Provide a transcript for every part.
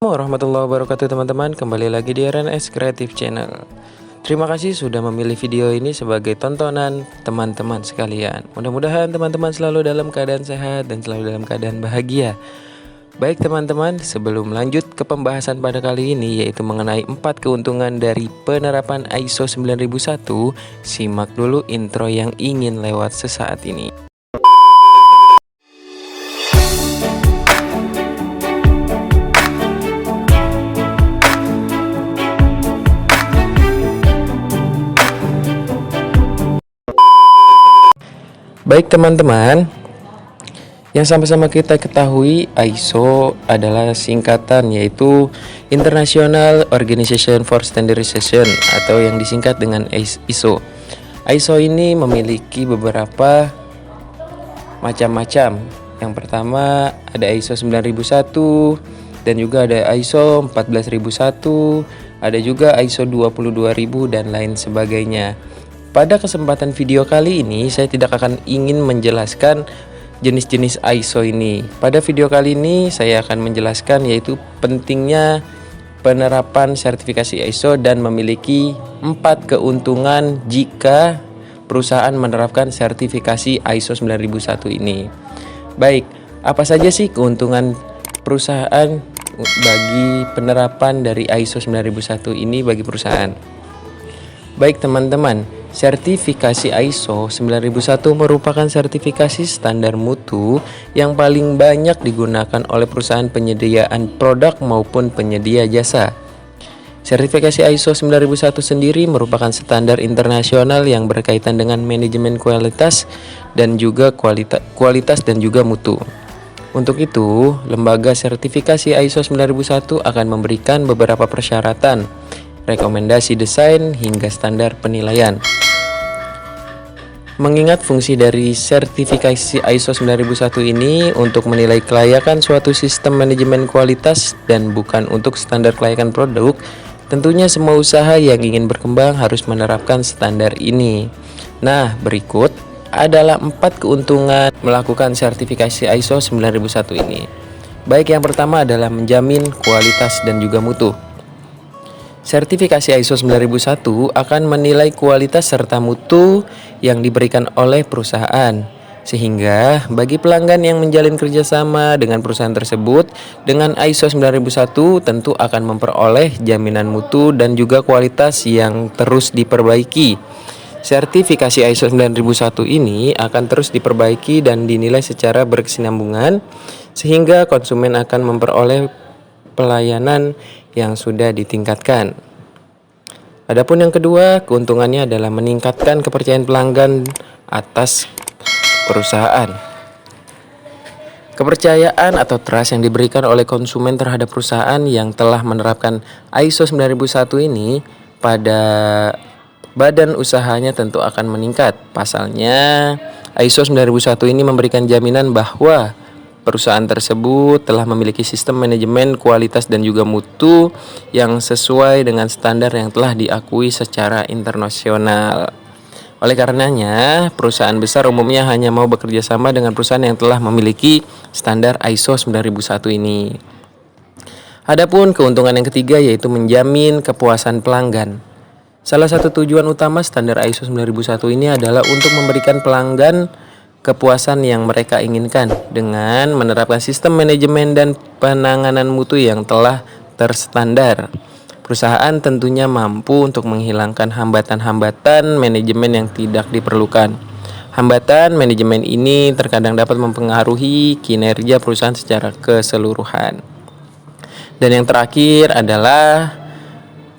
Warahmatullahi wabarakatuh teman-teman. Kembali lagi di RNS Creative Channel. Terima kasih sudah memilih video ini sebagai tontonan teman-teman sekalian. Mudah-mudahan teman-teman selalu dalam keadaan sehat dan selalu dalam keadaan bahagia. Baik teman-teman, sebelum lanjut ke pembahasan pada kali ini, yaitu mengenai 4 keuntungan dari penerapan ISO 9001, simak dulu intro yang ingin lewat sesaat ini. Baik teman-teman, yang sama-sama kita ketahui ISO adalah singkatan, yaitu International Organization for Standardization atau yang disingkat dengan ISO. ISO ini memiliki beberapa macam-macam. Yang pertama ada ISO 9001 dan juga ada ISO 14001, ada juga ISO 22000 dan lain sebagainya. Pada kesempatan video kali ini, saya tidak akan ingin menjelaskan jenis-jenis ISO ini. Pada video kali ini, saya akan menjelaskan yaitu pentingnya penerapan sertifikasi ISO dan memiliki 4 keuntungan jika perusahaan menerapkan sertifikasi ISO 9001 ini. Baik, apa saja sih keuntungan perusahaan bagi penerapan dari ISO 9001 ini bagi perusahaan? Baik teman-teman, sertifikasi ISO 9001 merupakan sertifikasi standar mutu yang paling banyak digunakan oleh perusahaan penyediaan produk maupun penyedia jasa. Sertifikasi ISO 9001 sendiri merupakan standar internasional yang berkaitan dengan manajemen kualitas dan juga kualitas dan juga mutu. Untuk itu, lembaga sertifikasi ISO 9001 akan memberikan beberapa persyaratan, rekomendasi desain hingga standar penilaian. Mengingat fungsi dari sertifikasi ISO 9001 ini untuk menilai kelayakan suatu sistem manajemen kualitas dan bukan untuk standar kelayakan produk, tentunya semua usaha yang ingin berkembang harus menerapkan standar ini. Nah, berikut adalah 4 keuntungan melakukan sertifikasi ISO 9001 ini. Baik, yang pertama adalah menjamin kualitas dan juga mutu. Sertifikasi ISO 9001 akan menilai kualitas serta mutu yang diberikan oleh perusahaan. Sehingga bagi pelanggan yang menjalin kerjasama dengan perusahaan tersebut dengan ISO 9001 tentu akan memperoleh jaminan mutu dan juga kualitas yang terus diperbaiki. Sertifikasi ISO 9001 ini akan terus diperbaiki dan dinilai secara berkesinambungan sehingga konsumen akan memperoleh pelayanan yang sudah ditingkatkan. Adapun yang kedua, keuntungannya adalah meningkatkan kepercayaan pelanggan atas perusahaan. Kepercayaan atau trust yang diberikan oleh konsumen terhadap perusahaan yang telah menerapkan ISO 9001 ini pada badan usahanya tentu akan meningkat. Pasalnya, ISO 9001 ini memberikan jaminan bahwa perusahaan tersebut telah memiliki sistem manajemen kualitas dan juga mutu yang sesuai dengan standar yang telah diakui secara internasional. Oleh karenanya, perusahaan besar umumnya hanya mau bekerja sama dengan perusahaan yang telah memiliki standar ISO 9001 ini. Adapun keuntungan yang ketiga yaitu menjamin kepuasan pelanggan. Salah satu tujuan utama standar ISO 9001 ini adalah untuk memberikan pelanggan kepuasan yang mereka inginkan dengan menerapkan sistem manajemen dan penanganan mutu yang telah terstandar. Perusahaan tentunya mampu untuk menghilangkan hambatan-hambatan manajemen yang tidak diperlukan. Hambatan manajemen ini terkadang dapat mempengaruhi kinerja perusahaan secara keseluruhan. Dan yang terakhir adalah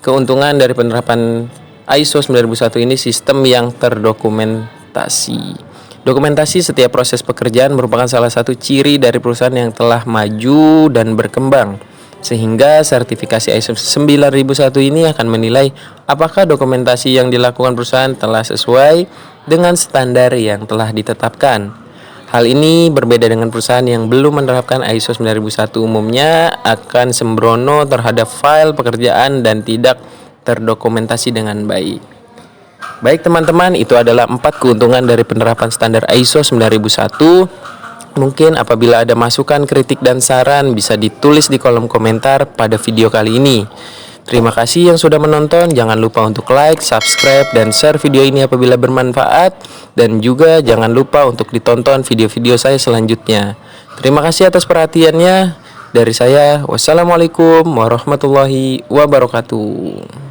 keuntungan dari penerapan ISO 9001 ini sistem yang terdokumentasi. Dokumentasi setiap proses pekerjaan merupakan salah satu ciri dari perusahaan yang telah maju dan berkembang. Sehingga sertifikasi ISO 9001 ini akan menilai apakah dokumentasi yang dilakukan perusahaan telah sesuai dengan standar yang telah ditetapkan. Hal ini berbeda dengan perusahaan yang belum menerapkan ISO 9001, umumnya akan sembrono terhadap file pekerjaan dan tidak terdokumentasi dengan baik. Baik teman-teman, itu adalah 4 keuntungan dari penerapan standar ISO 9001. Mungkin apabila ada masukan, kritik, dan saran bisa ditulis di kolom komentar pada video kali ini. Terima kasih yang sudah menonton. Jangan lupa untuk like, subscribe, dan share video ini apabila bermanfaat. Dan juga jangan lupa untuk ditonton video-video saya selanjutnya. Terima kasih atas perhatiannya. Dari saya, wassalamualaikum warahmatullahi wabarakatuh.